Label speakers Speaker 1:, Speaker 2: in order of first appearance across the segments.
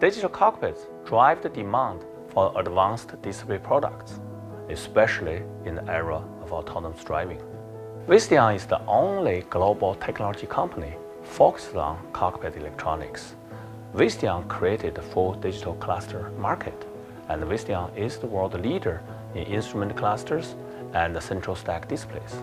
Speaker 1: Digital cockpits drive the demand for advanced display products, especially in the era of autonomous driving. Visteon is the only global technology company focused on cockpit electronics. Visteon created the full digital cluster market, and Visteon is the world leader in instrument clusters and central stack displays.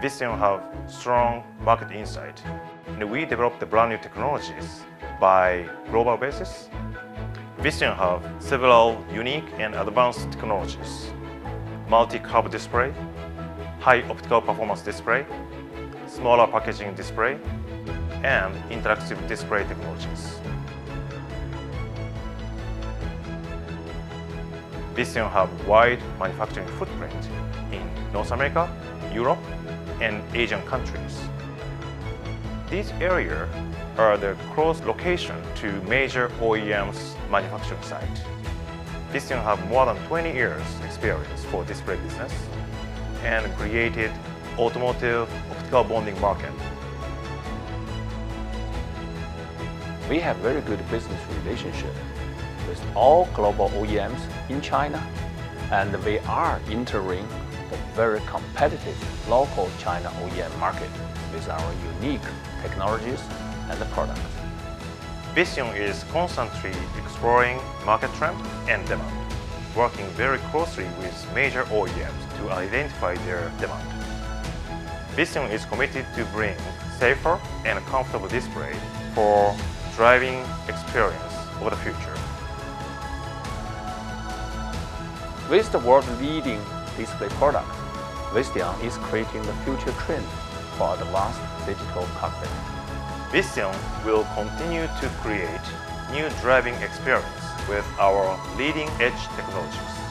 Speaker 2: Visteon have strong market insight, and we develop the brand new technologies by global basis. Visteon have several unique and advanced technologies: multi-curve display, high optical performance display, smaller packaging display, and interactive display technologies. Visteon have wide manufacturing footprint in North America, Europe, and Asian countries. These areas are the close location to major OEMs' manufacturing site. Visteon have more than 20 years experience for display business and created automotive optical bonding market.
Speaker 1: We have very good business relationship with all global OEMs in China, and we are entering the very competitive local China OEM market with our unique technologies and products.
Speaker 2: Visteon is constantly exploring market trend and demand, working very closely with major OEMs to identify their demand. Visteon is committed to bring safer and comfortable display for driving experience of the future.
Speaker 1: With the world-leading display product, Visteon is creating the future trend for advanced digital cockpit.
Speaker 2: Visteon will continue to create new driving experience with our leading-edge technologies.